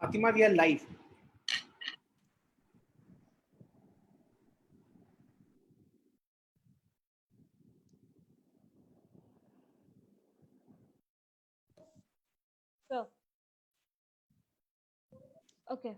Fatima, we are live. Sure. Okay.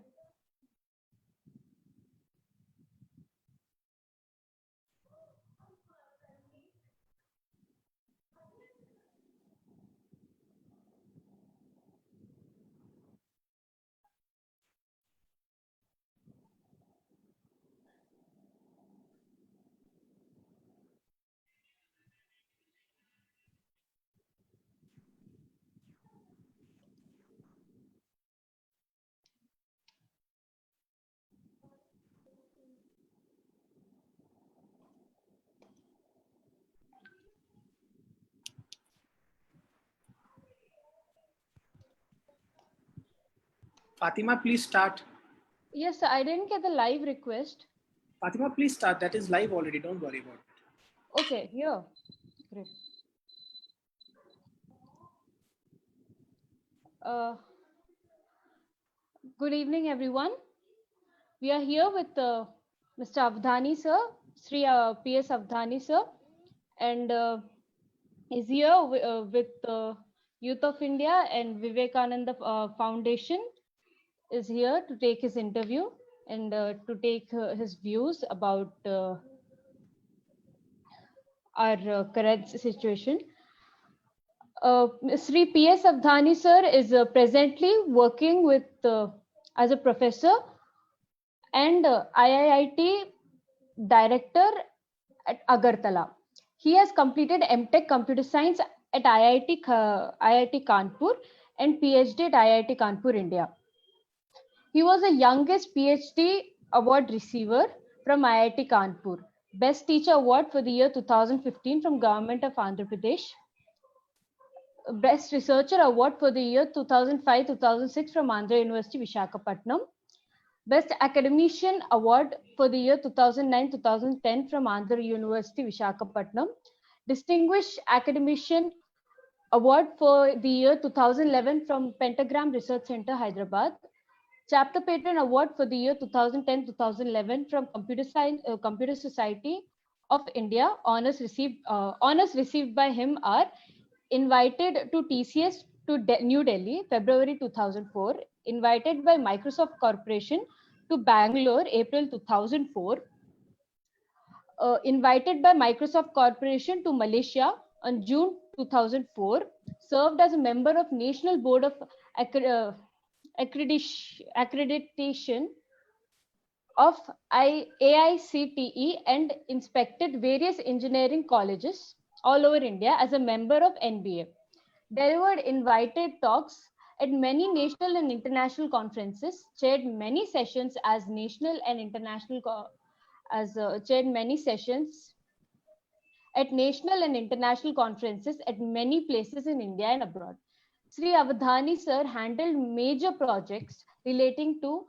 Fatima, please start. Yes, sir, I didn't get the live request. Fatima, please start. That is live already. Don't worry about it. Okay, here. Great. Good evening, everyone. We are here with Mr. Avadhani, sir, Sri PS Avadhani, sir, and is here with Youth of India and Vivekananda Foundation is here to take his interview and to take his views about our current situation. Sri P.S. Avadhani sir is presently working with as a professor and IIT director at Agartala. He has completed MTech Computer Science at IIT Kanpur and PhD at IIT Kanpur, India. He was the youngest PhD award receiver from IIT Kanpur. Best Teacher Award for the year 2015 from Government of Andhra Pradesh. Best Researcher Award for the year 2005-2006 from Andhra University, Visakhapatnam. Best Academician Award for the year 2009-2010 from Andhra University, Visakhapatnam. Distinguished Academician Award for the year 2011 from Pentagram Research Center, Hyderabad. Chapter Patron Award for the year 2010-2011 from Computer Society of India. Honors received by him are invited to TCS to New Delhi, February 2004. Invited by Microsoft Corporation to Bangalore, April 2004. Invited by Microsoft Corporation to Malaysia on June 2004. Served as a member of National Board of Accreditation of AICTE and inspected various engineering colleges all over India as a member of NBA. Delivered invited talks at many national and international conferences, chaired many sessions as national and international chaired many sessions at national and international conferences at many places in India and abroad. Sri Avadhani sir handled major projects relating to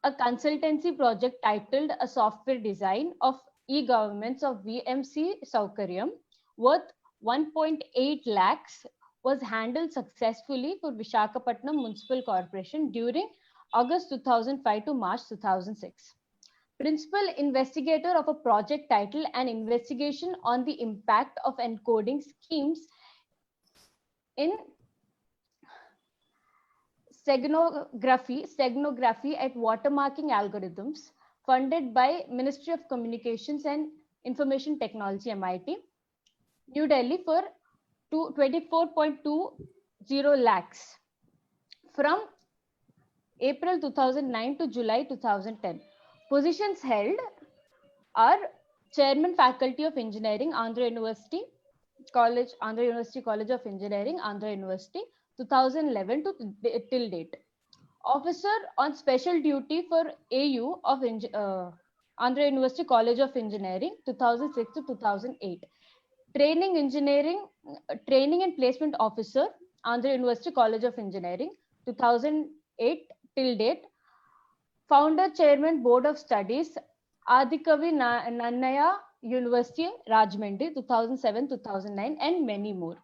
a consultancy project titled A Software Design of E-Governments of VMC Saukaryam worth 1.8 lakhs was handled successfully for Visakhapatnam Municipal Corporation during August 2005 to March 2006. Principal investigator of a project titled An Investigation on the Impact of Encoding Schemes in Steganography at Watermarking Algorithms, funded by Ministry of Communications and Information Technology, MIT, New Delhi for 24.20 lakhs from April 2009 to July 2010. Positions held are Chairman Faculty of Engineering, Andhra University College of Engineering, Andhra University, 2011 to till date. Officer on special duty for AU of Andhra University College of Engineering, 2006 to 2008. Training and Placement Officer, Andhra University College of Engineering, 2008 till date. Founder, Chairman, Board of Studies, Adikavi Nannaya University, Rajahmundry, 2007-2009, and many more.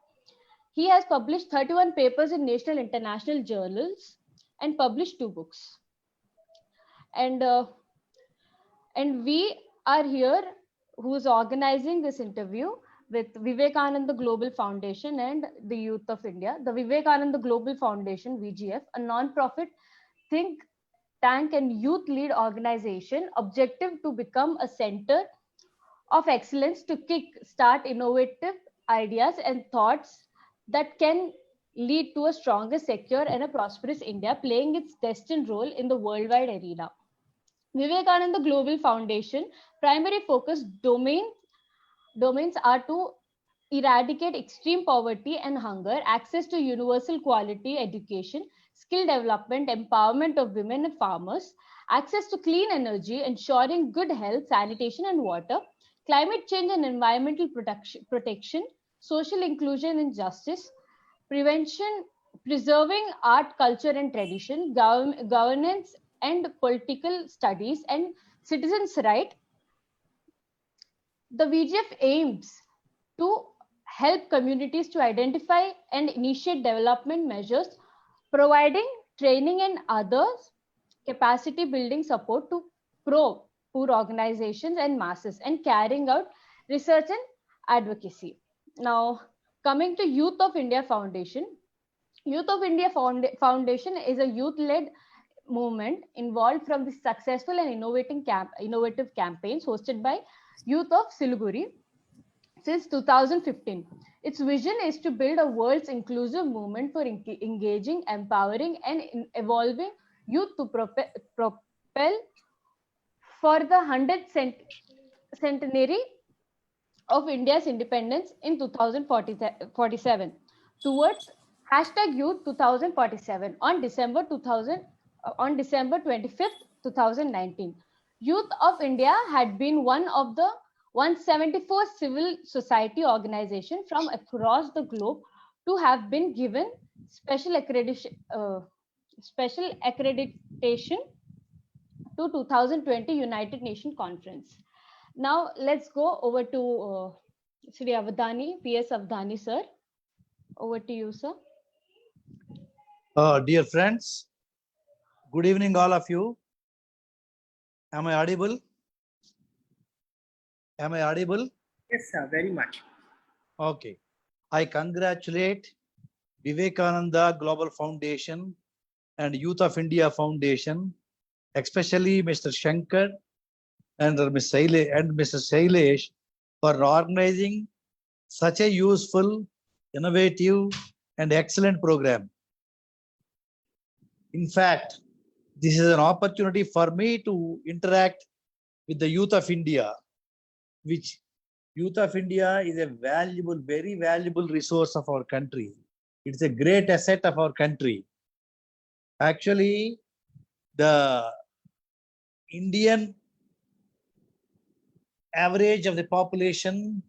He has published 31 papers in national and international journals. and published 2 books. And uh, and we are here who's organizing this interview with Vivekananda Global Foundation and the Youth of India. The Vivekananda Global Foundation, VGF, a non-profit think tank and youth lead organization, objective to become a center of excellence to kick start innovative ideas and thoughts that can lead to a stronger, secure, and a prosperous India, playing its destined role in the worldwide arena. Vivekananda Global Foundation primary focus domains are to eradicate extreme poverty and hunger, access to universal quality education, skill development, empowerment of women and farmers, access to clean energy, ensuring good health, sanitation and water, climate change and environmental protection, social inclusion and justice, prevention, preserving art, culture and tradition, governance and political studies, and citizens' right. The VGF aims to help communities to identify and initiate development measures, providing training and others capacity building support to poor organizations and masses, and carrying out research and advocacy. Now, coming to Youth of India Foundation. Youth of India Foundation is a youth-led movement involved from the successful and innovative campaigns hosted by Youth of Siliguri since 2015. Its vision is to build a world's inclusive movement for engaging, empowering, and evolving youth to propel for the 100th centenary of India's independence in 2047 towards #Youth 2047 on December 25th, 2019. Youth of India had been one of the 174 civil society organizations from across the globe to have been given special accreditation to 2020 United Nations Conference. Now let's go over to Sri Avadhani PS Avadhani sir. Over to you, sir. Dear friends, good evening, all of you. Am I audible? Am I audible? Yes, sir, very much. Okay. I congratulate Vivekananda Global Foundation and Youth of India Foundation, especially Mr. Shankar and Mr. Shailesh for organizing such a useful, innovative, and excellent program. In fact, this is an opportunity for me to interact with the youth of India, which youth of India is a valuable, very valuable resource of our country. It's a great asset of our country. Actually, the Indian average of the population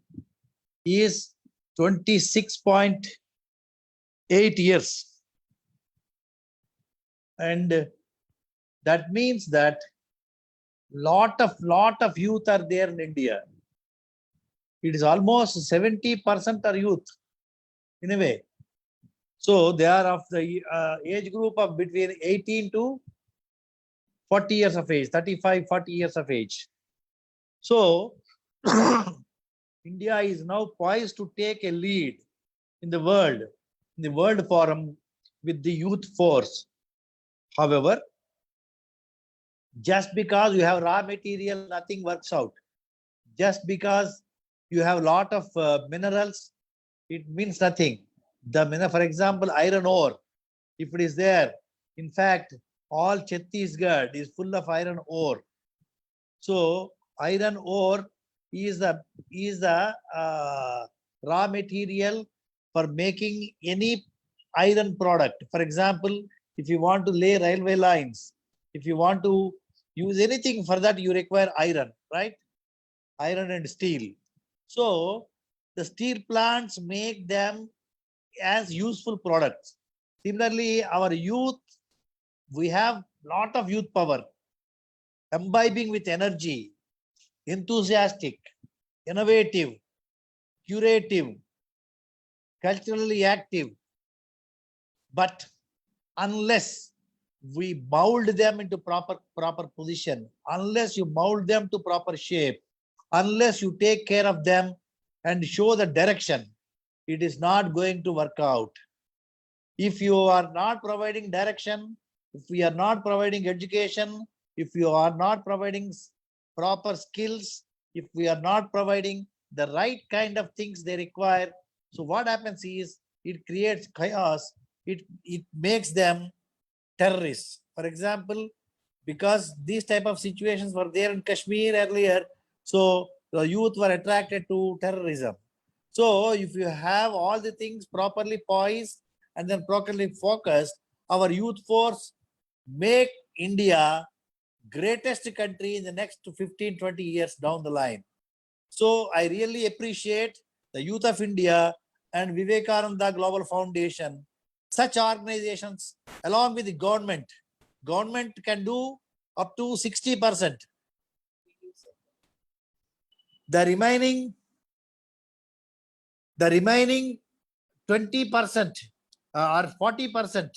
is 26.8 years. And that means that lot of youth are there in India. It is almost 70% are youth in a way. So they are of the age group of between 18 to 40 years of age, 35, 40 years of age. So India is now poised to take a lead in the world forum with the youth force. However, just because you have raw material, nothing works out. Just because you have a lot of minerals, it means nothing. For example, iron ore, if it is there, in fact, all Chhattisgarh is full of iron ore. So iron ore is the raw material for making any iron product. For example, if you want to lay railway lines, if you want to use anything for that, you require iron, right? Iron and steel. So the steel plants make them as useful products. Similarly, our youth, we have lot of youth power, imbibing with energy, enthusiastic, innovative, curative, culturally active. But unless we mold them into proper position, unless you mold them to proper shape, unless you take care of them and show the direction, it is not going to work out. If you are not providing direction, if we are not providing education, if you are not providing proper skills, if we are not providing the right kind of things they require, so what happens is it creates chaos. It makes them terrorists. For example, because these type of situations were there in Kashmir earlier, so the youth were attracted to terrorism. So if you have all the things properly poised and then properly focused, our youth force make India greatest country in the next 15, 20 years down the line. So I really appreciate the youth of India and Vivekananda Global Foundation, such organizations along with the government. Government can do up to 60%. The remaining 20% or 40%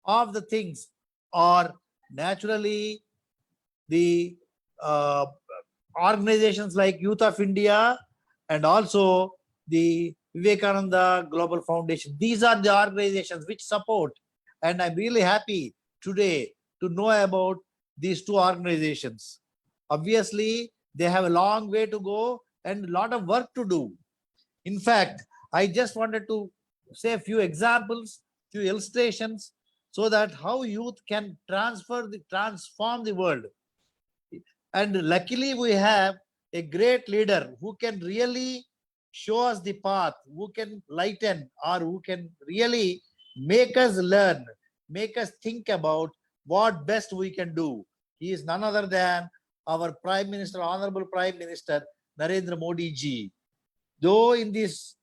of the things are naturally the uh, organizations like Youth of India and also the Vivekananda Global Foundation. These are the organizations which support, and I'm really happy today to know about these two organizations. Obviously, they have a long way to go and a lot of work to do. In fact, I just wanted to say a few examples, few illustrations, so that how youth can transform the world. And luckily, we have a great leader who can really show us the path, who can lighten or who can really make us learn, make us think about what best we can do. He is none other than our Prime Minister, Honorable Prime Minister Narendra Modi ji. Though in these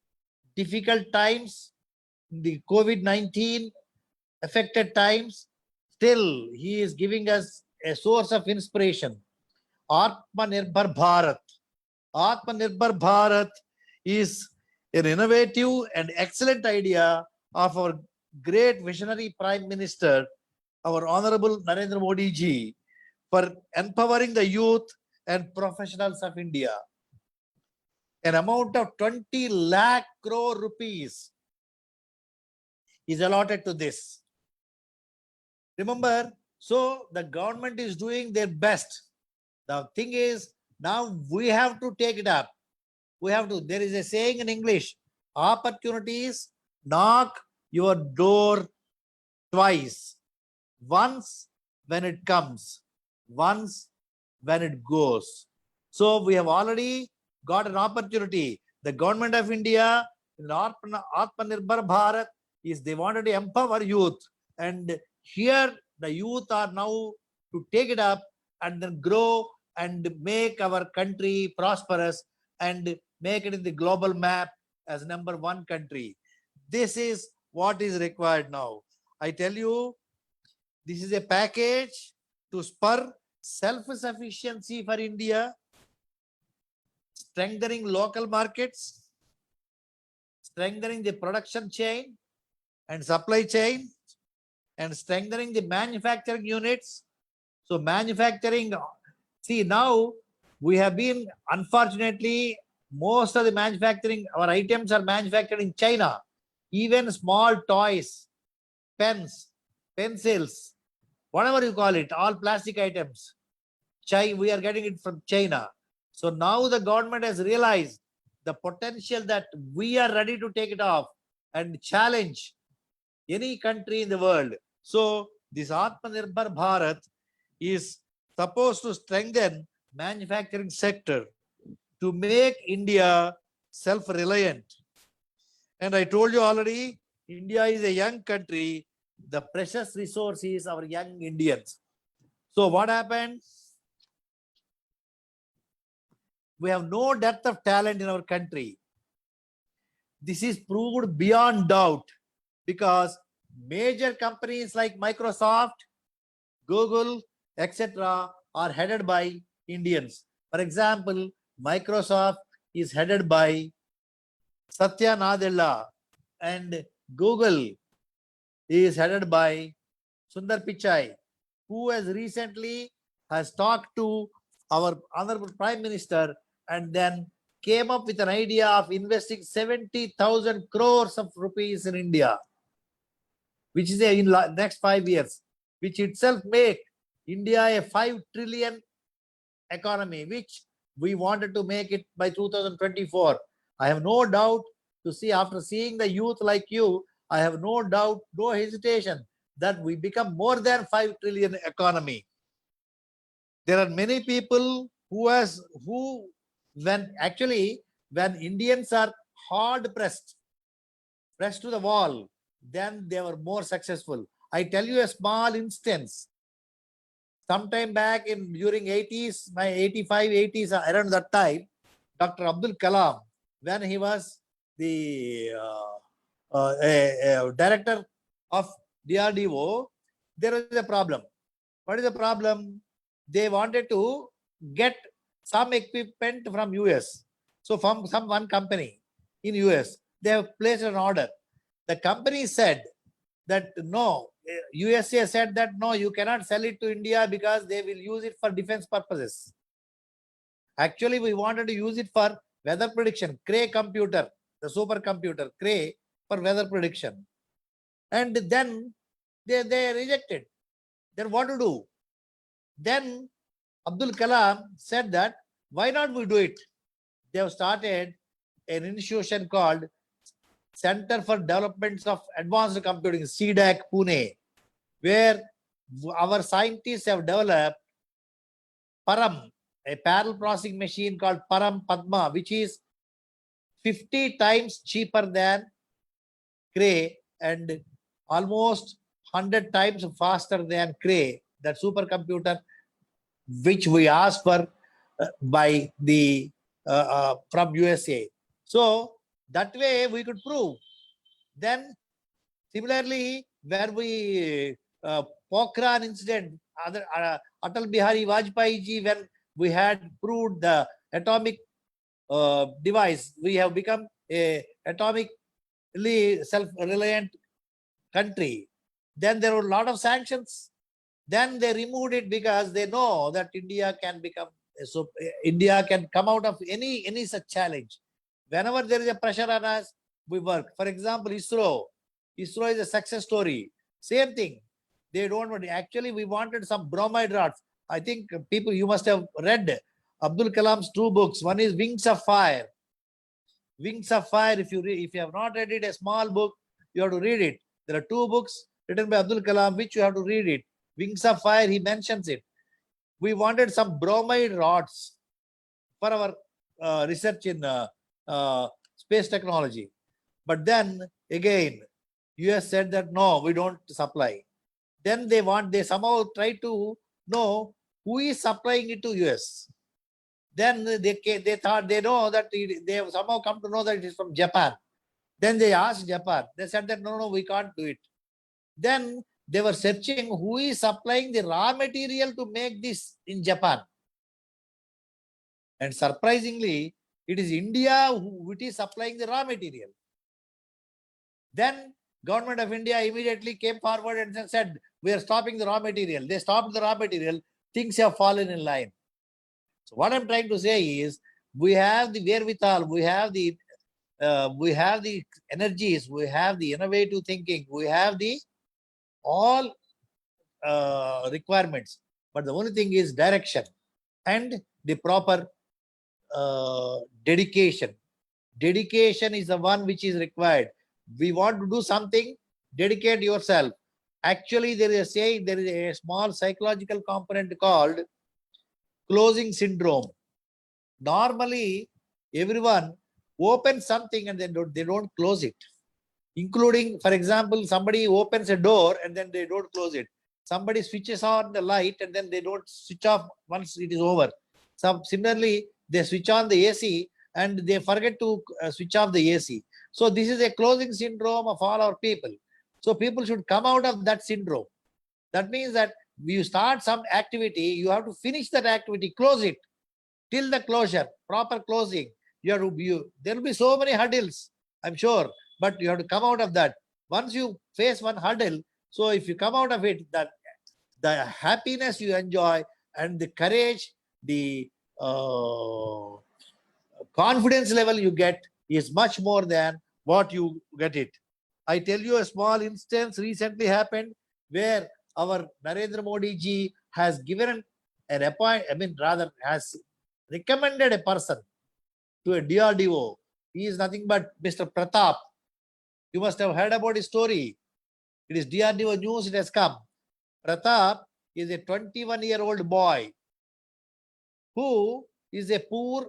difficult times, in the COVID-19 affected times, still he is giving us a source of inspiration. Atmanirbhar Bharat. Atmanirbhar Bharat is an innovative and excellent idea of our great visionary Prime Minister, our Honorable Narendra Modi ji, for empowering the youth and professionals of India. An amount of 20 lakh crore rupees is allotted to this. Remember, so the government is doing their best. The thing is, now we have to take it up. We have to, there is a saying in English, opportunities knock your door twice. Once when it comes, once when it goes. So we have already got an opportunity. The government of India, in Atmanirbhar Bharat, is they wanted to empower youth. And here the youth are now to take it up and then grow and make our country prosperous and make it in the global map as #1 country. This is what is required now. I tell you, this is a package to spur self-sufficiency for India, strengthening local markets, strengthening the production chain and supply chain, and strengthening the manufacturing units. So manufacturing, see now we have been, unfortunately, most of the manufacturing, our items are manufactured in China. Even small toys, pens, pencils, whatever you call it, all plastic items, we are getting it from China. So now the government has realized the potential that we are ready to take it off and challenge any country in the world. So this Atmanirbhar Bharat is supposed to strengthen manufacturing sector to make India self-reliant. And I told you already, India is a young country. The precious resource is our young Indians. So what happened? We have no depth of talent in our country. This is proved beyond doubt because major companies like Microsoft, Google, etc. are headed by Indians. For example, Microsoft is headed by Satya Nadella and Google is headed by Sundar Pichai. who has recently has talked to our honorable Prime Minister and then came up with an idea of investing 70,000 crores of rupees in India, which is in next 5 years, which itself make India a 5 trillion economy, which we wanted to make it by 2024. I have no doubt to see, after seeing the youth like you, I have no doubt, no hesitation that we become more than 5 trillion economy. There are many people who when Indians are hard pressed to the wall, then they were more successful. I tell you a small instance. Sometime back in during 80s, my 85, 80s, around that time, Dr. Abdul Kalam, when he was the director of DRDO, there was a problem. What is the problem? They wanted to get some equipment from US. So from one company in US, they have placed an order. The company said that no, USA said that no, you cannot sell it to India because they will use it for defense purposes. Actually, we wanted to use it for weather prediction, Cray computer, the supercomputer, Cray for weather prediction. And then they rejected. Then what to do? Then Abdul Kalam said that why not we do it? They have started an institution called Center for Development of Advanced Computing, CDAC Pune, where our scientists have developed Param, a parallel processing machine called Param Padma, which is 50 times cheaper than Cray and almost 100 times faster than Cray, that supercomputer which we asked for by the from USA. So that way we could prove. Then similarly, where we Pokhran incident, Atal Bihari Vajpayee ji, when we had proved the atomic device, we have become a atomically self-reliant country. Then there were a lot of sanctions. Then they removed it because they know that India can become so India can come out of any such challenge. Whenever there is a pressure on us, we work. For example, ISRO is a success story. Same thing. They don't want. Actually, we wanted some bromide rods. I think people, you must have read Abdul Kalam's 2 books. One is Wings of Fire. Wings of Fire. If you have not read it, a small book, you have to read it. There are 2 books written by Abdul Kalam, which you have to read it. Wings of Fire, he mentions it. We wanted some bromide rods for our research in space technology. But then again, US said that no, we don't supply. Then they somehow try to know who is supplying it to US. Then they thought they know that they have somehow come to know that it is from Japan. Then they asked Japan. They said that no, we can't do it. Then they were searching who is supplying the raw material to make this in Japan. And surprisingly, it is India who is supplying the raw material. Then government of India immediately came forward and said, we are stopping the raw material. They stopped the raw material. Things have fallen in line. So what I'm trying to say is, we have the wherewithal, we have the energies, we have the innovative thinking, we have the all requirements. But the only thing is direction and the proper dedication. Dedication is the one which is required. We want to do something, dedicate yourself. Actually, there is a saying, there is a small psychological component called closing syndrome. Normally, everyone opens something and they don't close it. Including, for example, somebody opens a door and then they don't close it. Somebody switches on the light and then they don't switch off once it is over. Similarly, they switch on the AC and they forget to switch off the AC. So this is a closing syndrome of all our people. So people should come out of that syndrome. That means that you start some activity, you have to finish that activity, close it till the closure, proper closing. There will be so many hurdles, I'm sure, but you have to come out of that. Once you face one hurdle, so if you come out of it, that the happiness you enjoy, and the courage, the confidence level you get is much more than what you get it. I tell you a small instance recently happened where our Narendra Modi ji has given an appointment, rather has recommended a person to a DRDO. He is nothing but Mr. Pratap. You must have heard about his story. It is DRDO news, it has come. Pratap is a 21-year-old boy who is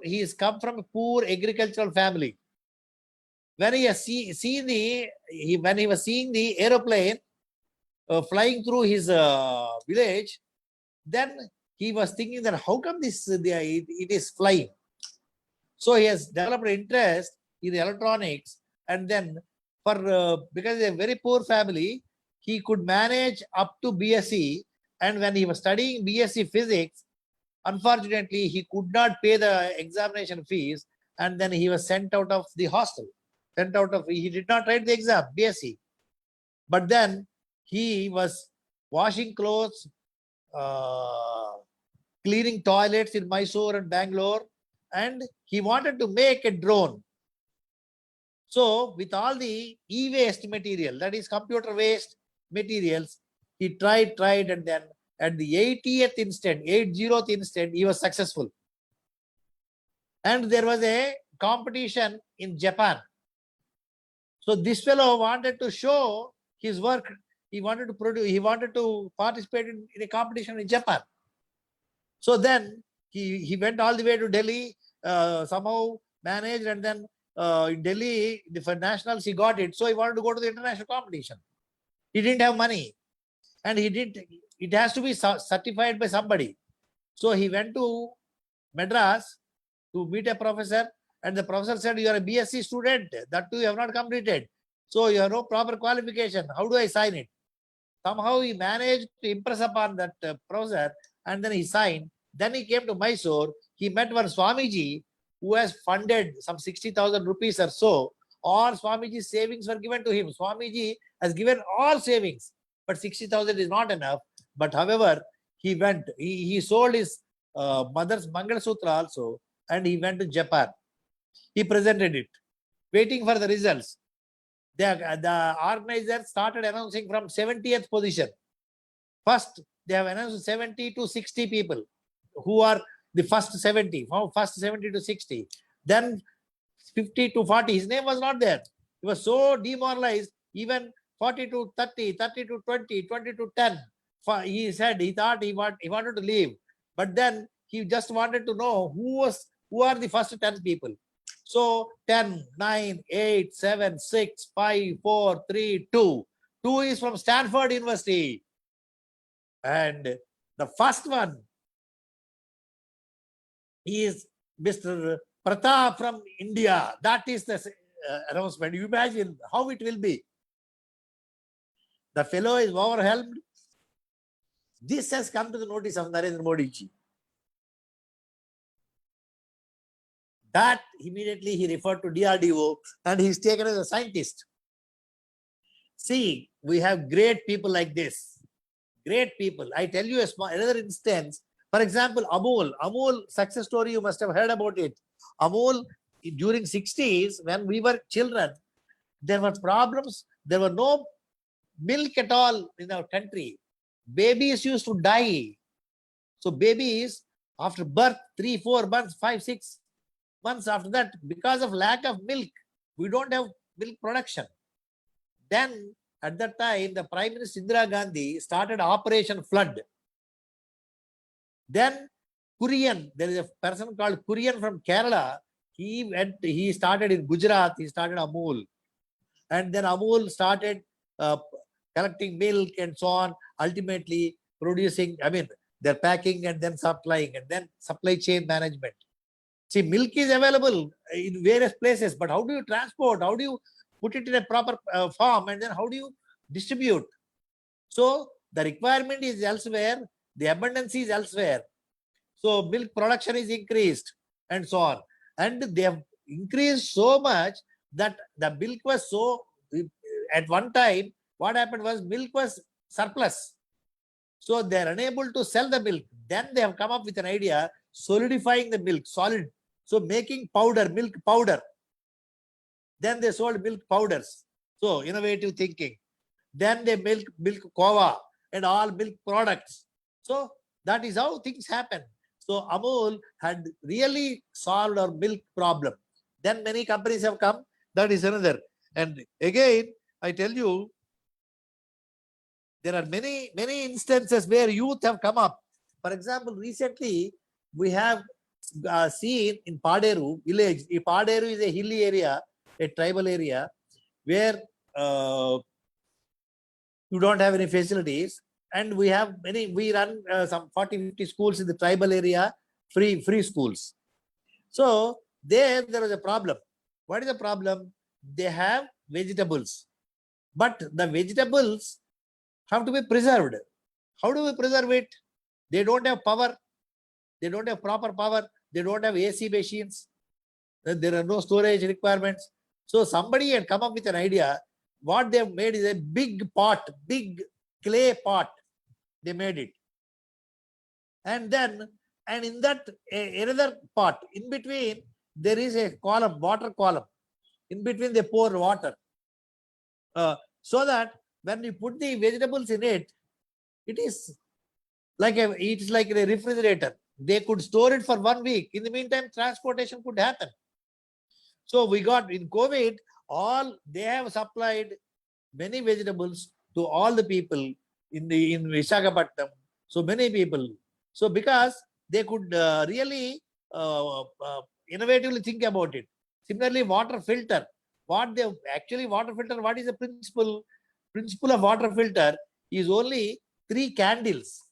he has come from a poor agricultural family. When he has when he was seeing the aeroplane flying through his village, then he was thinking that how come it is flying? So he has developed interest in electronics, and then because it's a very poor family, he could manage up to BSc. And when he was studying BSc physics, unfortunately, he could not pay the examination fees, and then he was sent out of the hostel. He did not write the exam, BSc. But then he was washing clothes, cleaning toilets in Mysore and Bangalore, and he wanted to make a drone. So with all the e-waste material, that is computer waste materials, he tried, and then at the 80th instant, he was successful. And there was a competition in Japan. So this fellow wanted to show his work. He wanted to participate in a competition in Japan. So then he went all the way to Delhi, somehow managed, and then in Delhi, for nationals, he got it. So he wanted to go to the international competition. He didn't have money, and it has to be certified by somebody. So he went to Madras to meet a professor, and the professor said, you are a BSc student, that too you have not completed. So you have no proper qualification. How do I sign it? Somehow he managed to impress upon that professor, and then he signed. Then he came to Mysore. He met one Swamiji who has funded some 60,000 rupees or so. All Swamiji's savings were given to him. Swamiji has given all savings, but 60,000 is not enough. But however, he sold his mother's Mangal Sutra also, and he went to Japan. He presented it, waiting for the results. The organizers started announcing from 70th position. First, they have announced 70 to 60 people who are the first 70, first 70 to 60. Then 50 to 40, his name was not there. He was so demoralized, even 40 to 30, 30 to 20, 20 to 10. He said he thought he wanted to leave. But then he just wanted to know who are the first 10 people. So 10, 9, 8, 7, 6, 5, 4, 3, 2. 2 is from Stanford University. And the first one is Mr. Pratap from India. That is the announcement. You imagine how it will be. The fellow is overwhelmed. This has come to the notice of Narendra Modi ji. That immediately he referred to DRDO, and he's taken as a scientist. See, we have great people like this. Great people. I tell you another instance. For example, Amul success story, you must have heard about it. Amul, during 60s, when we were children, there were problems. There were no milk at all in our country. Babies used to die. So babies, after birth, 3, 4 months, 5, 6 months after that, because of lack of milk, we don't have milk production. Then at that time, the Prime Minister Indira Gandhi started Operation Flood. Then Kurian, there is a person called Kurian from Kerala. He started in Gujarat, he started Amul. And then Amul started collecting milk and so on, ultimately producing, they're packing and then supplying, and then supply chain management. See, milk is available in various places, but how do you transport? How do you put it in a proper form, and then how do you distribute? So the requirement is elsewhere, the abundance is elsewhere. So milk production is increased and so on. And they have increased so much that the milk was so, at one time, what happened was milk was surplus. So they are unable to sell the milk. Then they have come up with an idea, solidifying the milk, solid. So making powder, milk powder. Then they sold milk powders. So innovative thinking. Then they milk kova and all milk products. So that is how things happen. So Amul had really solved our milk problem. Then many companies have come. That is another. And again, I tell you, there are many instances where youth have come up. For example, recently we have seen in Paderu village. Paderu is a hilly area, a tribal area, where you don't have any facilities, and we have many. We run some 40-50 schools in the tribal area, free schools. So there was a problem. What is the problem? They have vegetables, but the vegetables have to be preserved. How do we preserve it? They don't have power. They don't have proper power. They don't have AC machines. There are no storage requirements. So somebody had come up with an idea. What they have made is a big pot, big clay pot. They made it. And then, and in that another pot, in between, there is a column, water column. In between, they pour water. So that when you put the vegetables in it, it is like a refrigerator. They could store it for 1 week. In the meantime, transportation could happen. So we got in COVID, they have supplied many vegetables to all the people in Visakhapatnam. So many people. So because they could really innovatively think about it. Similarly, water filter. What is the principle? Principle of water filter is only 3 candles.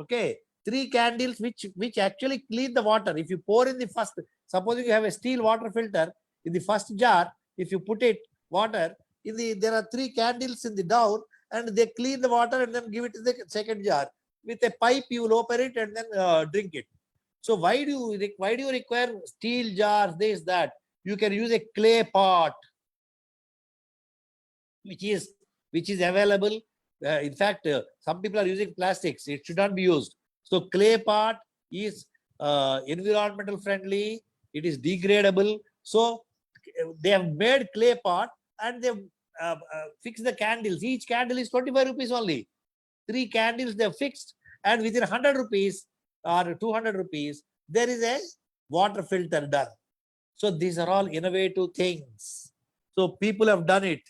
Okay, 3 candles which actually clean the water. If you pour in the first, supposing you have a steel water filter, in the first jar, if you put it water, there are 3 candles in the down, and they clean the water and then give it to the second jar. With a pipe, you will open it and then drink it. So why do you require steel jars, this, that? You can use a clay pot, which is available. In fact, some people are using plastics. It should not be used. So clay pot is environmental friendly. It is degradable. So they have made clay pot, and they fixed the candles. Each candle is 25 rupees only. 3 candles they have fixed, and within 100 rupees or 200 rupees, there is a water filter done. So these are all innovative things. So people have done it.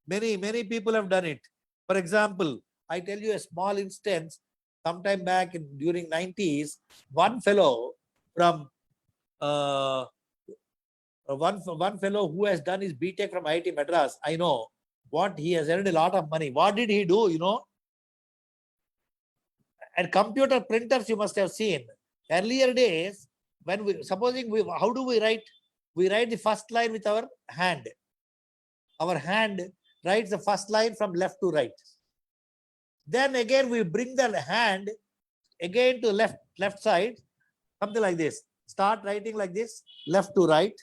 Many people have done it. For example, I tell you a small instance. Sometime back during 90s, one fellow from one fellow who has done his BTech from IIT Madras, I know what he has earned a lot of money. What did he do? And computer printers you must have seen. Earlier days, when how do we write? We write the first line with our hand. Our hand writes the first line from left to right. Then again we bring the hand again to left side, something like this. Start writing like this, left to right,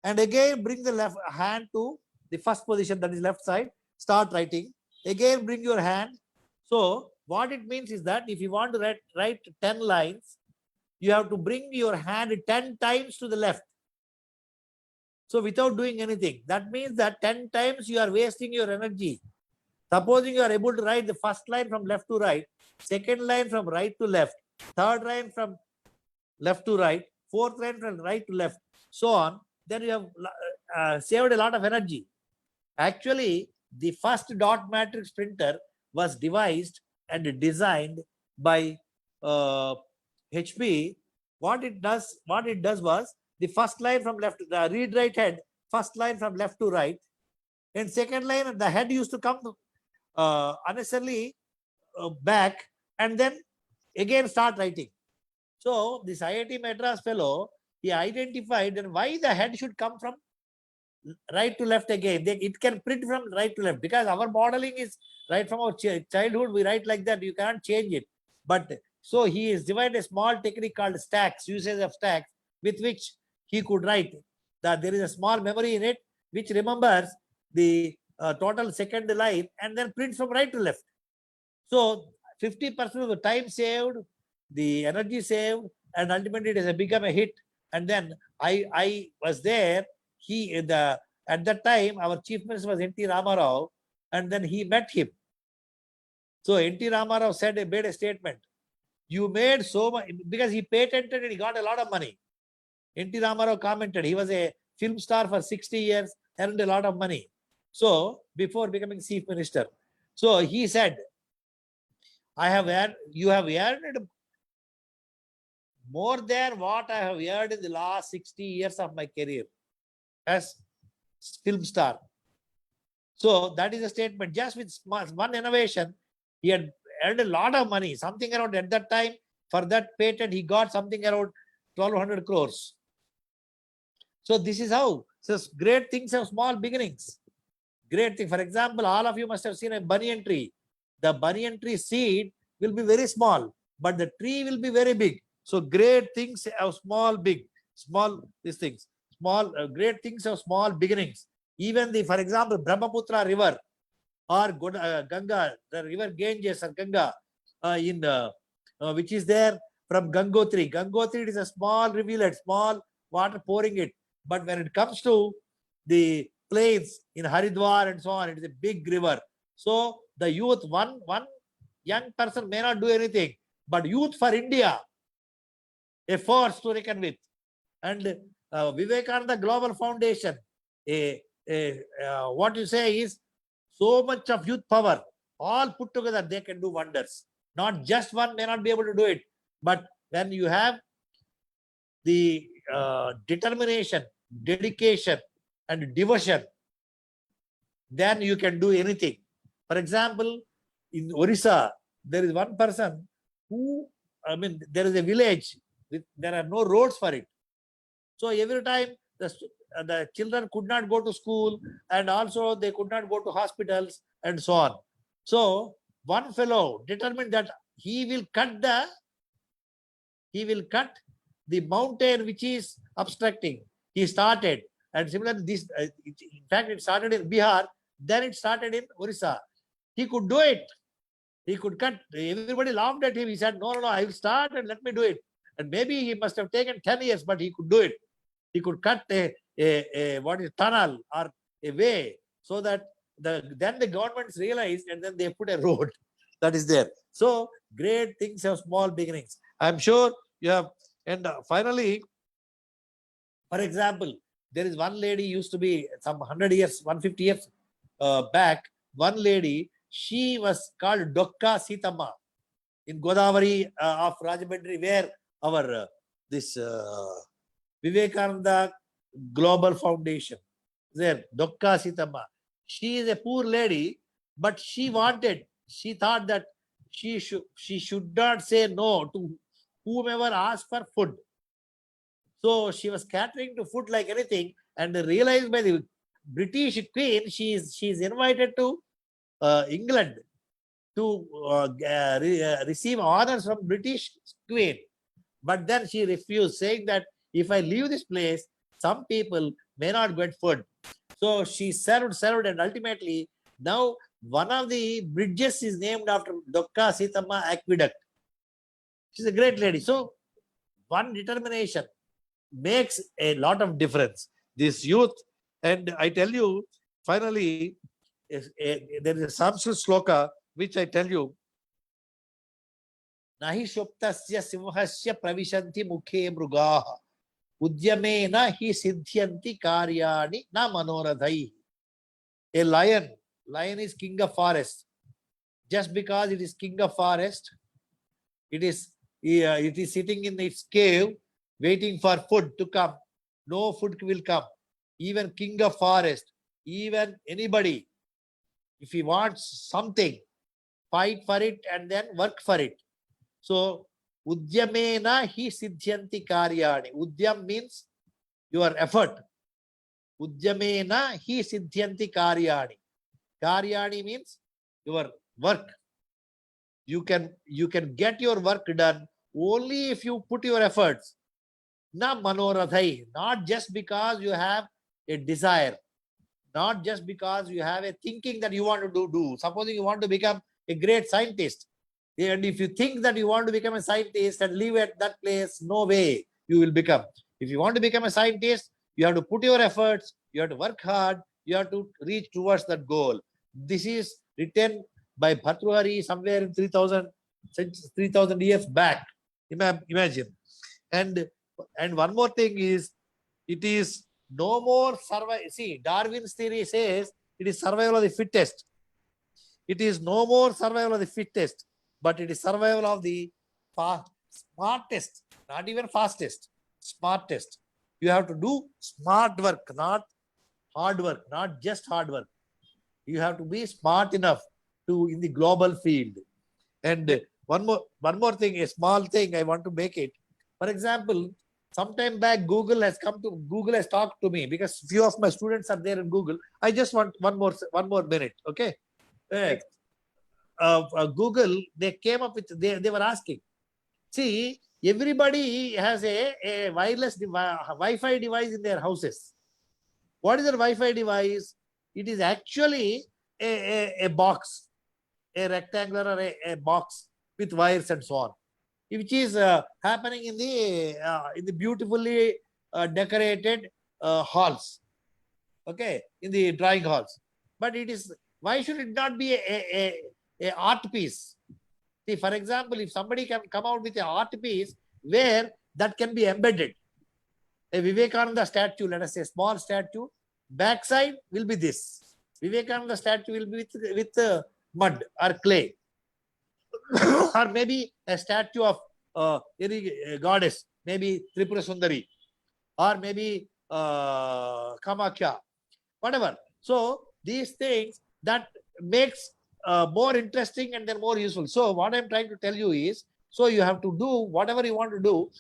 and again bring the left hand to the first position, that is left side. Start writing. Again bring your hand. So what it means is that if you want to write 10 lines, you have to bring your hand 10 times to the left. So without doing anything, that means that 10 times you are wasting your energy. Supposing you are able to write the first line from left to right, second line from right to left, third line from left to right, fourth line from right to left, so on, then you have saved a lot of energy. Actually, the first dot matrix printer was devised and designed by HP. What it does was the first line from left, the read write head, first line from left to right, and second line, the head used to come unnecessarily back, and then again start writing. So this IIT Madras fellow, he identified that why the head should come from right to left again. It can print from right to left, because our modeling is right from our childhood. We write like that. You can't change it. But so he has divided a small technique called stacks, usage of stacks, with which he could write. That there is a small memory in it which remembers the total second line and then prints from right to left. So 50% of the time saved, the energy saved, and ultimately it has become a hit. And then I was there. At that time our chief minister was N.T. Ramarao, and then he met him. So N.T. Ramarao made a statement. You made so much because he patented and he got a lot of money. N.T. Ramarao commented he was a film star for 60 years, earned a lot of money. So before becoming chief minister, so he said, you have earned more than what I have earned in the last 60 years of my career as film star. So that is a statement. Just with one innovation, he had earned a lot of money. Something around at that time, for that patent, he got something around 1,200 crores. So this is how. So great things have small beginnings. Great thing. For example, all of you must have seen a banyan tree. The banyan tree seed will be very small, but the tree will be very big. So great things have small these things. Great things have small beginnings. Even for example, Brahmaputra river or Ganga, the river Ganges or Ganga, which is there from Gangotri. Gangotri is a small rivulet, small water pouring it. But when it comes to the plains in Haridwar and so on, it is a big river. So the youth, one young person may not do anything, but youth for India, a force to reckon with. And Vivekananda Global Foundation, what you say is so much of youth power, all put together, they can do wonders. Not just one may not be able to do it, but when you have the determination, dedication, and devotion, then you can do anything. For example, in Orissa, there is one person who, there is a village, there are no roads for it. So every time the children could not go to school, and also they could not go to hospitals and so on. So one fellow determined that he will cut the mountain which is obstructing. He started, and similarly this, in fact, it started in Bihar, then it started in Orissa. He could do it. He could cut. Everybody laughed at him. He said, no, I will start and let me do it. And maybe he must have taken 10 years, but he could do it. He could cut a tunnel or a way, so that then the governments realized, and then they put a road that is there. So great things have small beginnings. I'm sure you have. And finally, for example, there is one lady used to be some 100 years, 150 years back. One lady, she was called Dokka Sitama in Godavari of Rajahmundry, where our this Vivekananda Global Foundation there, Dokka Sitama. She is a poor lady, but she thought that she should not say no to whomever asked for food. So she was catering to food like anything, and realized by the British Queen, she is invited to England to receive honors from British Queen. But then she refused, saying that if I leave this place, some people may not get food. So she served, and ultimately now one of the bridges is named after Dokka Sitama Aqueduct. She's a great lady. So one determination makes a lot of difference. This youth, and I tell you, finally, there is a Sanskrit sloka which I tell you. Nahi shoptasya simhasya pravishanti mukhe mrugaha udyamena hi siddhyanti karyani na manoradhai. A lion is king of forest. Just because it is king of forest, it is sitting in its cave waiting for food to come. No food will come. Even king of forest, even anybody, if he wants something, fight for it and then work for it. So udyamena hi siddhyanti karyani. Udyam means your effort. Udyamena hi siddhyanti karyani. Karyani means your work. You can get your work done only if you put your efforts. Na manoradhai. Not just because you have a desire, not just because you have a thinking that you want to do. Supposing you want to become a great scientist, And if you think that you want to become a scientist and live at that place, no way you will become. If you want to become a scientist, you have to put your efforts, you have to work hard, you have to reach towards that goal. This is written by Bhartrihari somewhere in 3000 years back. Imagine. And one more thing is, it is no more survival. See, Darwin's theory says it is survival of the fittest. It is no more survival of the fittest, but it is survival of the smartest, not even fastest, smartest. You have to do smart work, not hard work, not just hard work. You have to be smart enough to in the global field. And one more thing, a small thing I want to make it. For example, sometime back, Google has talked to me because few of my students are there in Google. I just want one more minute, okay? Google, they came up with, they were asking, see, everybody has a wireless Wi-Fi device in their houses. What is a Wi-Fi device? It is actually a box, a rectangular or a box with wires and so on, which is happening in the beautifully decorated halls, okay, in the drawing halls. But it is, why should it not be a art piece? See, for example, if somebody can come out with an art piece where that can be embedded, a Vivekananda statue, let us say small statue, backside will be this. Vivekananda statue will be with mud or clay. Or maybe a statue of any goddess, maybe Tripura Sundari, or maybe Kamakya, whatever. So these things that makes more interesting and then more useful. So what I'm trying to tell you is, so you have to do whatever you want to do,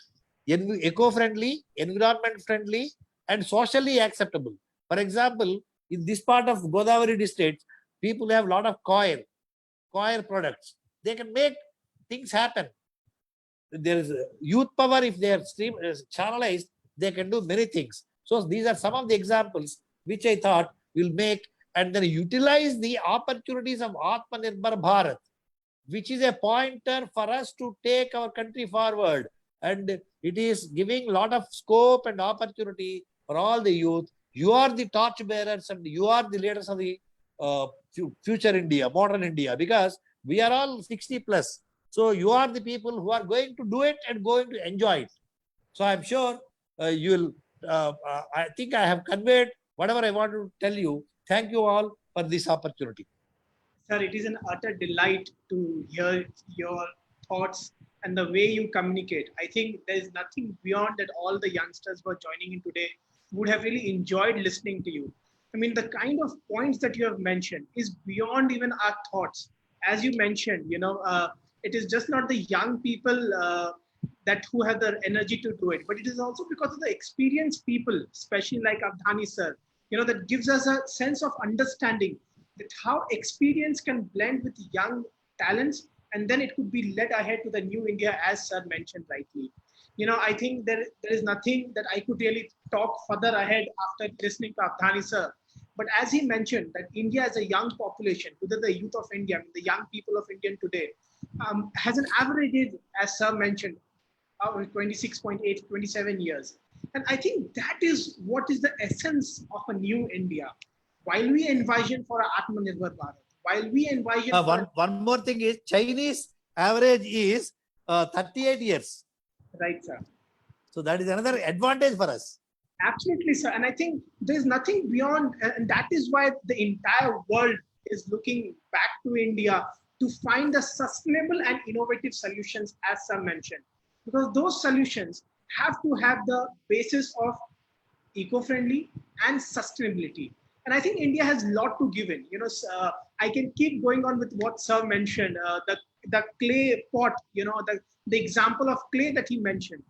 eco-friendly, environment-friendly, and socially acceptable. For example, in this part of Godavari district, people have a lot of coir products. They can make things happen. There is youth power. If they are channelized, they can do many things. So these are some of the examples which I thought will make, and then utilize the opportunities of Atmanirbhar Bharat, which is a pointer for us to take our country forward. And it is giving a lot of scope and opportunity for all the youth. You are the torch bearers and you are the leaders of the future India, modern India, because we are all 60 plus. So you are the people who are going to do it and going to enjoy it. So I'm sure you will, I think I have conveyed whatever I want to tell you. Thank you all for this opportunity. Sir, it is an utter delight to hear your thoughts and the way you communicate. I think there is nothing beyond that. All the youngsters who are joining in today would have really enjoyed listening to you. I mean, the kind of points that you have mentioned is beyond even our thoughts. As you mentioned, it is just not the young people that who have the energy to do it, but it is also because of the experienced people, especially like Avadhani sir, that gives us a sense of understanding that how experience can blend with young talents, and then it could be led ahead to the new India, as sir mentioned rightly. I think there is nothing that I could really talk further ahead after listening to Avadhani sir. But as he mentioned, that India as a young population, whether the youth of India, the young people of India today, has an average age, as sir mentioned, 26.8, 27 years. And I think that is what is the essence of a new India. While we envision for Atmanirbhar Bharat, while we envision one more thing is, Chinese average is 38 years. Right, sir. So that is another advantage for us. Absolutely, sir. And I think there's nothing beyond, and that is why the entire world is looking back to India to find the sustainable and innovative solutions, as sir mentioned. Because those solutions have to have the basis of eco-friendly and sustainability. And I think India has a lot to give in. I can keep going on with what sir mentioned, the clay pot, the example of clay that he mentioned.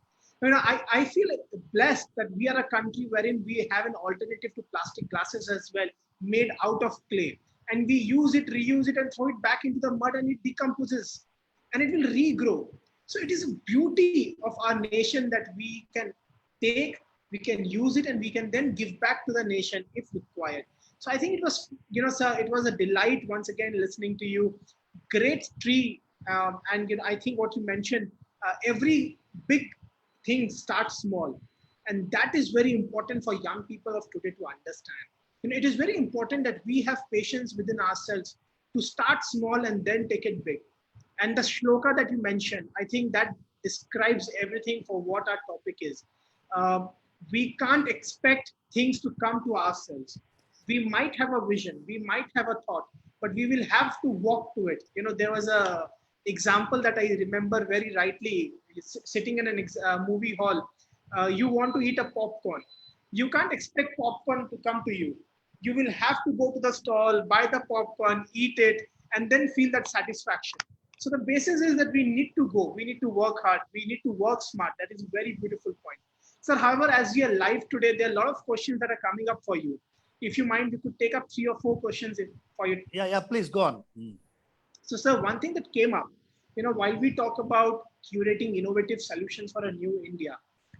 I feel blessed that we are a country wherein we have an alternative to plastic glasses as well, made out of clay. And we use it, reuse it, and throw it back into the mud, and it decomposes and it will regrow. So it is a beauty of our nation that we can take, we can use it, and we can then give back to the nation if required. So I think it was, sir, it was a delight once again listening to you. Great tree And I think what you mentioned, every big thing starts small, and that is very important for young people of today to understand. It is very important that we have patience within ourselves to start small and then take it big. And the shloka that you mentioned, I think that describes everything for what our topic is. Um, we can't expect things to come to ourselves. We might have a vision, we might have a thought, but we will have to walk to it. There was a example that I remember very rightly, sitting in an movie hall. You want to eat a popcorn. You can't expect popcorn to come to you. You will have to go to the stall, buy the popcorn, eat it, and then feel that satisfaction. So the basis is that we need to go, we need to work hard, we need to work smart. That is a very beautiful point. Sir, however, as we are live today, there are a lot of questions that are coming up for you. If you mind, we could take up 3 or 4 questions for you. Yeah, please go on. So, sir, one thing that came up, while we talk about curating innovative solutions for a new India,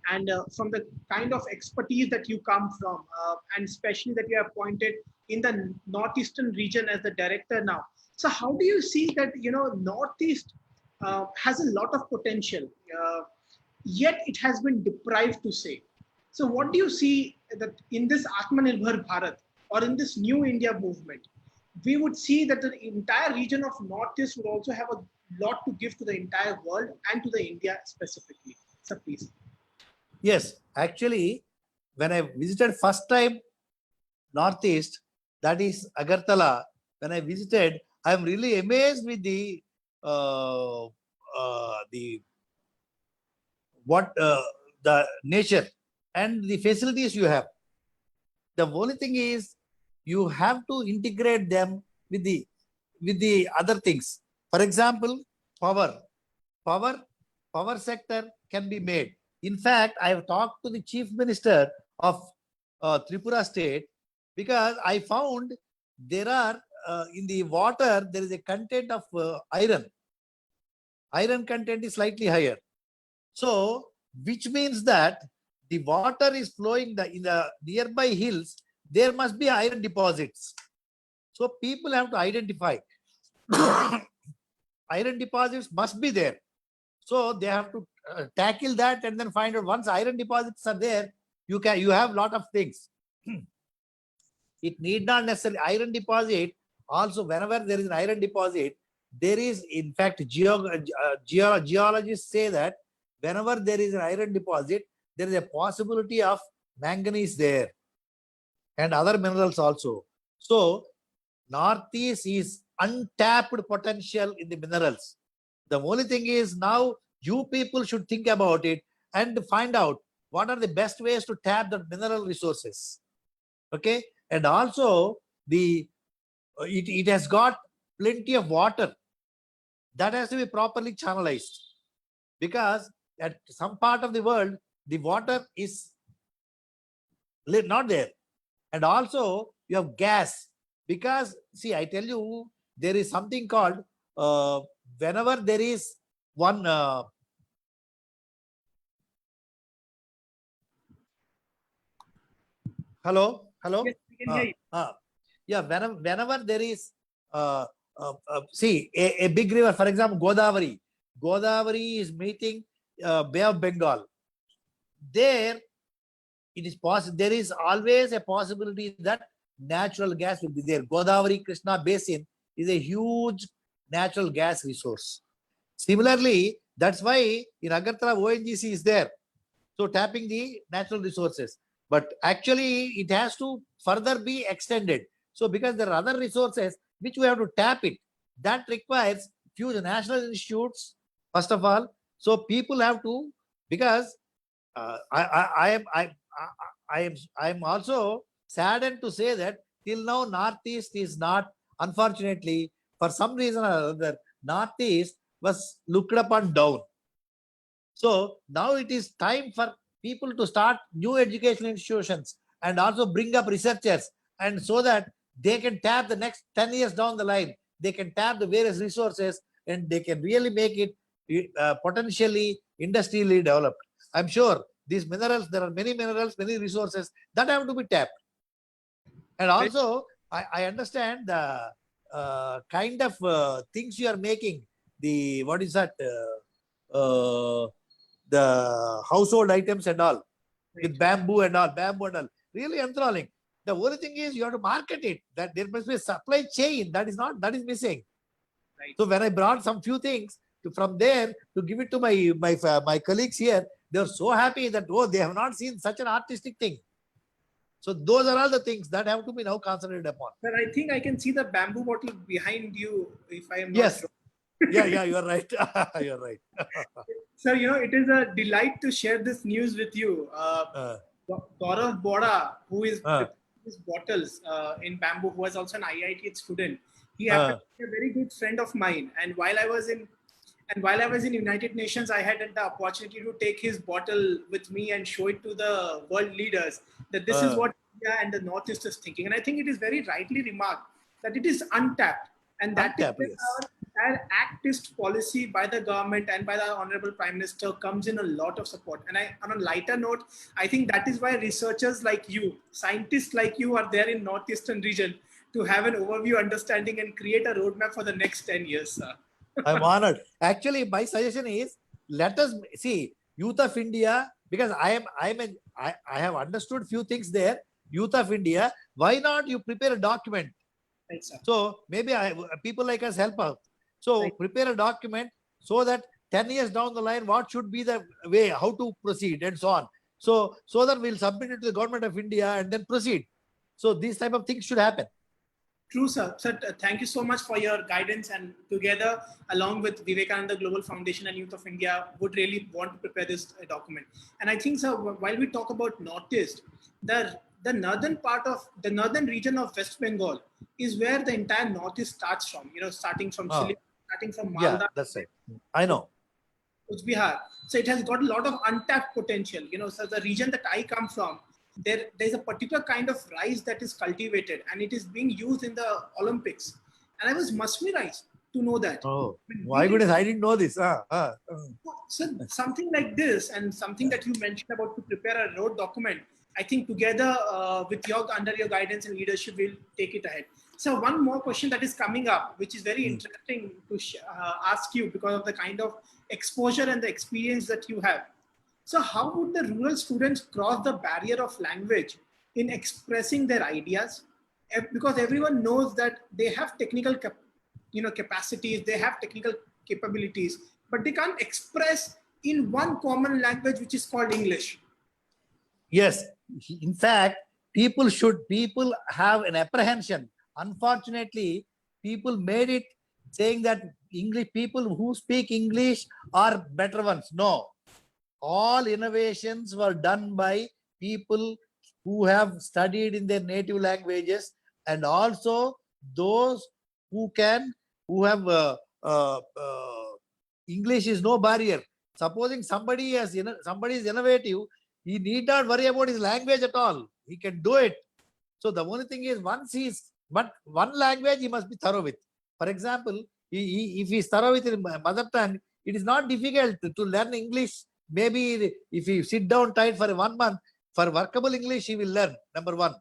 and from the kind of expertise that you come from, and especially that you have appointed in the northeastern region as the director now. So, how do you see that Northeast has a lot of potential, yet it has been deprived to say. So, what do you see that in this Atmanirbhar Bharat or in this New India movement? We would see that the entire region of Northeast would also have a lot to give to the entire world and to the India specifically. So please. Yes, actually, when I visited first time Northeast, that is Agartala, when I visited, I am really amazed with the nature and the facilities you have. The only thing is you have to integrate them with the other things. For example, power sector can be made. In fact, I have talked to the chief minister of Tripura state, because I found there are in the water there is a content of iron. Iron content is slightly higher. So, which means that the water is flowing in the nearby hills, there must be iron deposits. So, people have to identify iron deposits must be there. So, they have to tackle that and then find out once iron deposits are there, you have a lot of things. It need not necessarily iron deposit. Also, whenever there is an iron deposit, there is, in fact, geologists say that whenever there is an iron deposit, there is a possibility of manganese there and other minerals also. So, Northeast is untapped potential in the minerals. The only thing is now you people should think about it and find out what are the best ways to tap the mineral resources. Okay, and also it has got plenty of water that has to be properly channelized, because at some part of the world the water is not there. And also you have gas, because see, I tell you, there is something called whenever there is one hello. Yes, we can hear you. Yeah, whenever there is see a big river, for example, Godavari is meeting Bay of Bengal. There it is possible, there is always a possibility that natural gas will be there. Godavari Krishna basin is a huge natural gas resource. Similarly, that's why in Agartala ONGC is there, so tapping the natural resources. But actually it has to further be extended. So because there are other resources which we have to tap it, that requires few national institutes first of all. So people have to, because I am also saddened to say that till now Northeast is not, unfortunately, for some reason or other, Northeast was looked upon down. So now it is time for people to start new educational institutions and also bring up researchers, and so that they can tap the next 10 years down the line, they can tap the various resources and they can really make it potentially industrially developed. I'm sure these minerals, there are many minerals, many resources that have to be tapped. And also, I understand the kind of things you are making. the what is that? The household items and all, with bamboo and all, really enthralling. The only thing is you have to market it. That there must be a supply chain. That is missing. Right. So when I brought some few things from there to give it to my colleagues here, they are so happy that they have not seen such an artistic thing. So those are all the things that have to be now concentrated upon. But I think I can see the bamboo bottle behind you, if I am not Yes. wrong. Yeah, you are right. You are right. Sir, it is a delight to share this news with you. Gaurav Boda, who is his bottles in bamboo, who was also an IIT student. He happened to be a very good friend of mine. And while I was in United Nations, I had the opportunity to take his bottle with me and show it to the world leaders that this is what India and the Northeast is thinking. And I think it is very rightly remarked that it is untapped. And that is where our activist policy by the government and by the Honorable Prime Minister comes in a lot of support. And on a lighter note, I think that is why researchers like you, scientists like you are there in Northeastern region to have an overview, understanding, and create a roadmap for the next 10 years, sir. I'm honored. Actually, my suggestion is let us see Youth of India, because I have understood few things there. Youth of India, why not you prepare a document? Right, sir. So maybe people like us help out. So prepare a document so that 10 years down the line, what should be the way, how to proceed and so on. So that we'll submit it to the government of India and then proceed. So these type of things should happen. True, sir. Sir, thank you so much for your guidance, and together, along with Vivekananda Global Foundation and Youth of India, would really want to prepare this document. And I think, sir, while we talk about Northeast, the northern part of the northern region of West Bengal is where the entire Northeast starts from. Starting from Siliguri, starting from Malda. Yeah, that's right. I know. Bihar. So it has got a lot of untapped potential. So the region that I come from, there's a particular kind of rice that is cultivated and it is being used in the Olympics. And I was Masmi rice to know that. Oh, my goodness, I didn't know this. So something like this and something that you mentioned about to prepare a road document, I think together under your guidance and leadership, we'll take it ahead. So one more question that is coming up, which is very interesting to ask you because of the kind of exposure and the experience that you have. So how would the rural students cross the barrier of language in expressing their ideas? Because everyone knows that they have technical capacities, they have technical capabilities, but they can't express in one common language, which is called English. Yes. In fact, people have an apprehension. Unfortunately, people made it saying that people who speak English are better ones. No. All innovations were done by people who have studied in their native languages, and also those who have English is no barrier. Supposing somebody is innovative, he need not worry about his language at all. He can do it. So the only thing is one language he must be thorough with. For example, if he is thorough with his mother tongue, it is not difficult to learn English. Maybe if you sit down tight for 1 month, for workable English, he will learn, number one.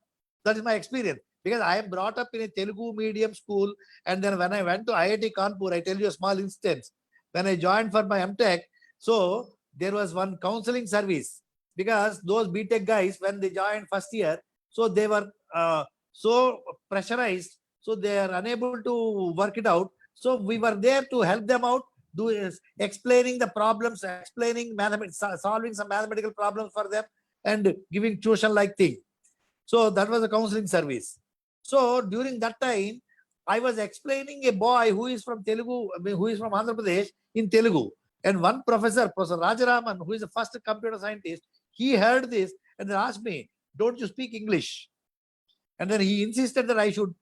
That is my experience. Because I am brought up in a Telugu medium school. And then when I went to IIT Kanpur, I tell you a small instance. When I joined for my MTech, so there was one counseling service. Because those BTech guys, when they joined first year, so they were so pressurized, so they are unable to work it out. So we were there to help them out, explaining the problems, solving some mathematical problems for them, and giving tuition-like thing. So that was a counseling service. So during that time, I was explaining a boy who is from Andhra Pradesh in Telugu. And one Professor Rajaraman, who is the first computer scientist, he heard this and then asked me, "Don't you speak English?" And then he insisted that I should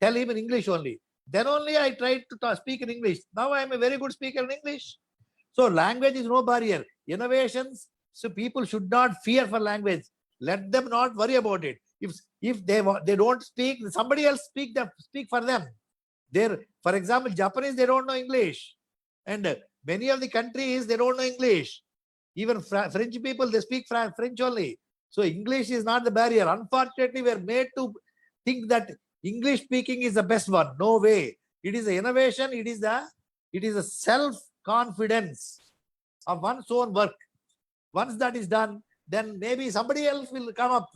tell him in English only. Then only I tried to speak in English. Now I am a very good speaker in English. So language is no barrier. Innovations, so people should not fear for language. Let them not worry about it. If they don't speak, somebody else speak for them. For example, Japanese, they don't know English. And many of the countries, they don't know English. Even French people, they speak French only. So English is not the barrier. Unfortunately, we are made to think that English speaking is the best one. No way. It is the innovation. It is It is a self-confidence of one's own work. Once that is done, then maybe somebody else will come up.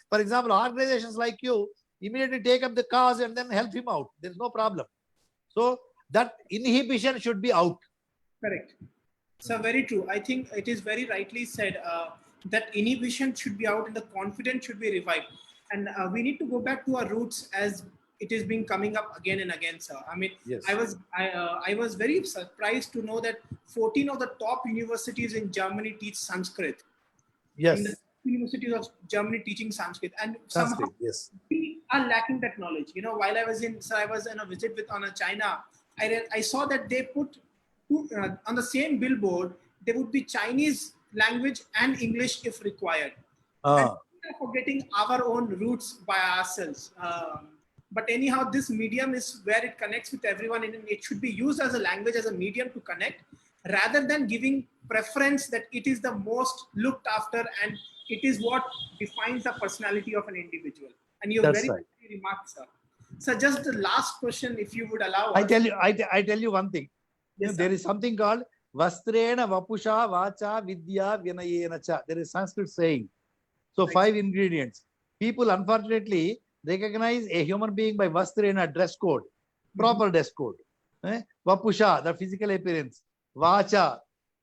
For example, organizations like you immediately take up the cause and then help him out. There's no problem. So that inhibition should be out. Correct. So very true. I think it is very rightly said that inhibition should be out and the confidence should be revived. And we need to go back to our roots as it is being coming up again and again, sir. I mean, Yes. I was very surprised to know that 14 of the top universities in Germany teach Sanskrit. Yes. In the universities of Germany teaching Sanskrit, and Sanskrit, somehow yes. we are lacking that knowledge. You know, while I was in a visit with on a China, I saw that they put on the same billboard there would be Chinese language and English if required. And we are forgetting our own roots by ourselves. But anyhow, this medium is where it connects with everyone, and it should be used as a language, as a medium to connect, rather than giving preference that it is the most looked after and it is what defines the personality of an individual. And you That's very right. remarked, sir. So just the last question, if you would allow I us. tell you one thing. Yes, There is something called Vastrena Vapusha Vacha Vidya Vinayena Cha. There is Sanskrit saying. So 5 ingredients. People unfortunately recognize a human being by Vastrena, dress code, proper dress code. Vapusha, the physical appearance. Vacha,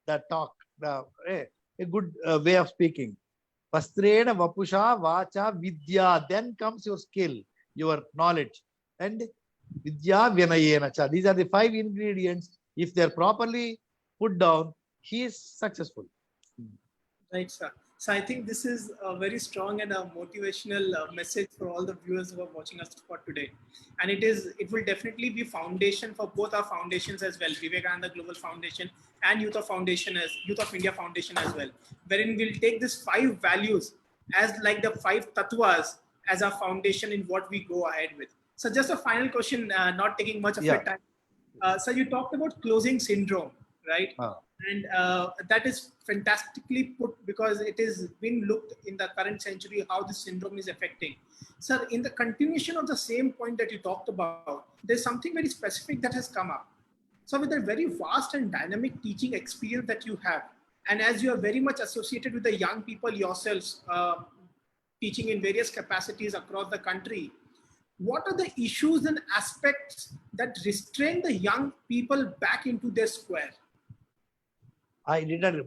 the talk, a good way of speaking. Vastrena Vapusha Vacha Vidya. Then comes your skill, your knowledge. And Vidya Vinayena Cha. These are the 5 ingredients. If they're properly put down, he is successful. Right, sir. So I think this is a very strong and a motivational message for all the viewers who are watching us for today. And it will definitely be foundation for both our foundations as well, Vivekananda Global Foundation and Youth of India Foundation as well, wherein we'll take these 5 values as like the 5 tattvas as our foundation in what we go ahead with. So just a final question, not taking much of your time. So you talked about closing syndrome, right? And that is fantastically put, because it is been looked in the current century how this syndrome is affecting. Sir, in the continuation of the same point that you talked about, there's something very specific that has come up. So with a very vast and dynamic teaching experience that you have, and as you are very much associated with the young people yourselves, teaching in various capacities across the country, what are the issues and aspects that restrain the young people back into their square?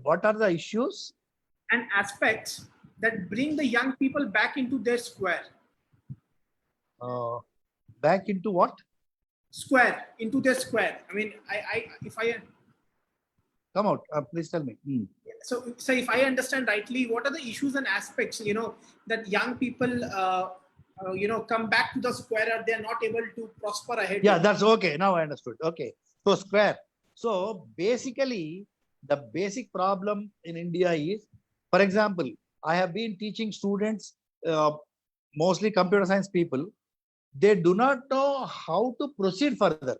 What are the issues? And aspects that bring the young people back into their square. Back into what? Square, into their square. I mean, if I come out, please tell me. So if I understand rightly, what are the issues and aspects, that young people, come back to the square, or they are not able to prosper ahead? Yeah, that's okay. Now I understood. Okay. So square. So basically, the basic problem in India is, for example, I have been teaching students, mostly computer science people. They do not know how to proceed further.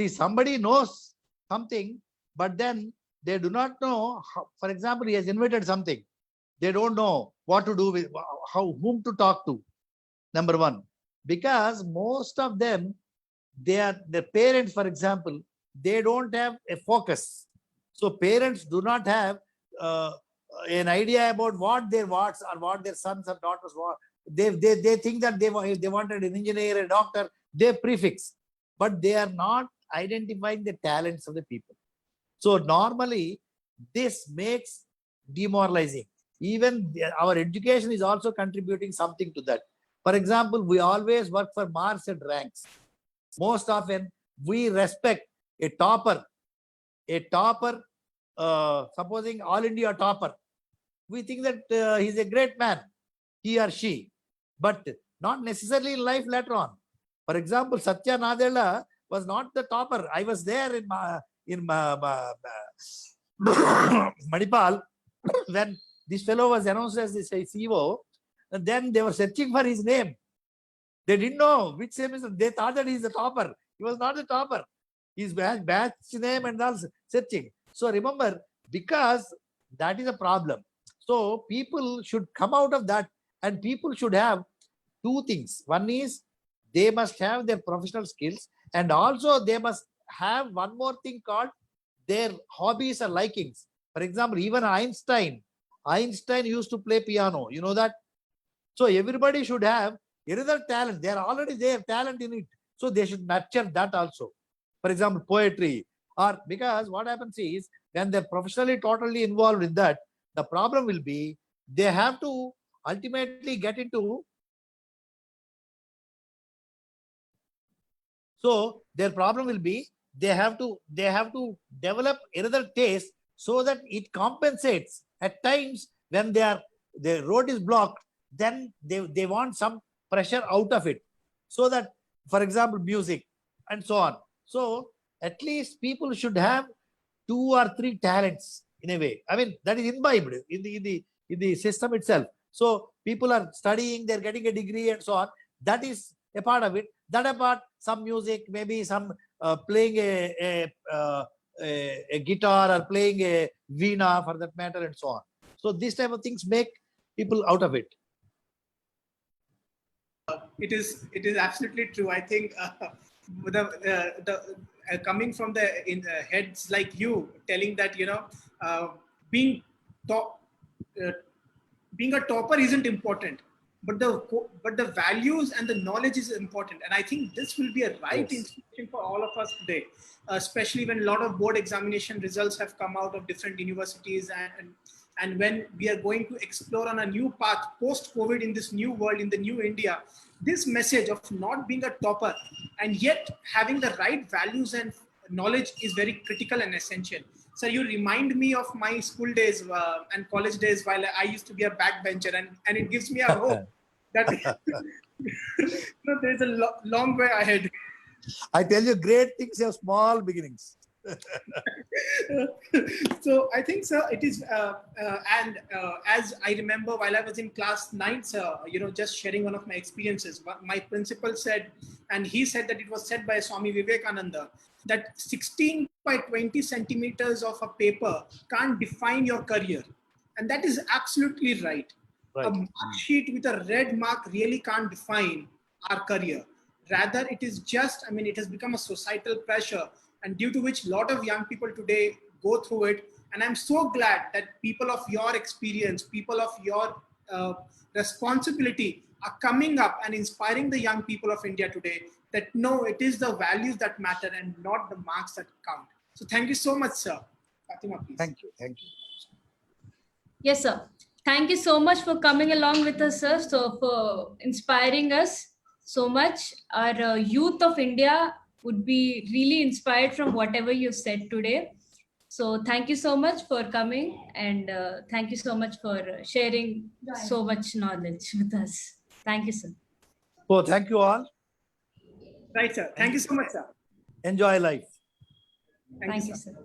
See, somebody knows something, but then they do not know how. For example, he has invented something. They don't know what to do with, whom to talk to. Number one, because most of them, their parents, for example, they don't have a focus. So parents do not have an idea about what their sons or daughters want. They think that they wanted an engineer, a doctor. They prefix, but they are not identifying the talents of the people. So normally, this makes demoralizing. Even our education is also contributing something to that. For example, we always work for marks and ranks. Most often, we respect a topper, supposing all India topper. We think that he's a great man, he or she, but not necessarily in life later on. For example, Satya Nadella was not the topper. I was there in Manipal when this fellow was announced as the CEO, and then they were searching for his name. They didn't know which name is. They thought that he's the topper. He was not the topper. His batch name and all searching. So remember, because that is a problem. So people should come out of that, and people should have 2 things. One is they must have their professional skills, and also they must have one more thing called their hobbies or likings. For example, even Einstein used to play piano. You know that? So everybody should have another talent. They are already there, talent in it. So they should nurture that also. For example, poetry. Or because what happens is when they're professionally totally involved in that, the problem will be they have to ultimately get into. So their problem will be they have to develop another taste so that it compensates. At times when the road is blocked, then they want some pressure out of it. So that, for example, music and so on. So at least people should have 2 or 3 talents in a way. I mean, that is imbibed in the system itself. So people are studying, they're getting a degree and so on. That is a part of it. That apart, some music, maybe some playing a guitar or playing a veena for that matter and so on. So these type of things make people out of it. It is absolutely true. I think the coming from the heads like you telling that being top uh, being a topper isn't important, but the values and the knowledge is important. And I think this will be a right Yes. inspiration for all of us today, especially when a lot of board examination results have come out of different universities, and when we are going to explore on a new path post COVID in this new world, in the new India. This message of not being a topper and yet having the right values and knowledge is very critical and essential. So you remind me of my school days and college days while I used to be a backbencher, and it gives me a hope that there's a long way ahead. I tell you, great things have small beginnings. So I think, sir, it is, and as I remember while I was in class 9, sir, just sharing one of my experiences, my principal said, and he said that it was said by Swami Vivekananda, that 16 by 20 centimeters of a paper can't define your career. And that is absolutely right. A Right. mark sheet with a red mark really can't define our career. Rather, it is just, I mean, it has become a societal pressure, and due to which a lot of young people today go through it. And I'm so glad that people of your experience, people of your responsibility are coming up and inspiring the young people of India today that no, it is the values that matter and not the marks that count. So thank you so much, sir. Fatima, please. Thank you. Thank you. Yes, sir. Thank you so much for coming along with us, sir. So for inspiring us so much. Our youth of India would be really inspired from whatever you've said today. So thank you so much for coming, and thank you so much for sharing so much knowledge with us. Thank you, sir. So thank you all. Right, sir. Thank you so much, sir. Enjoy life. Thank you, Thank you, sir. sir.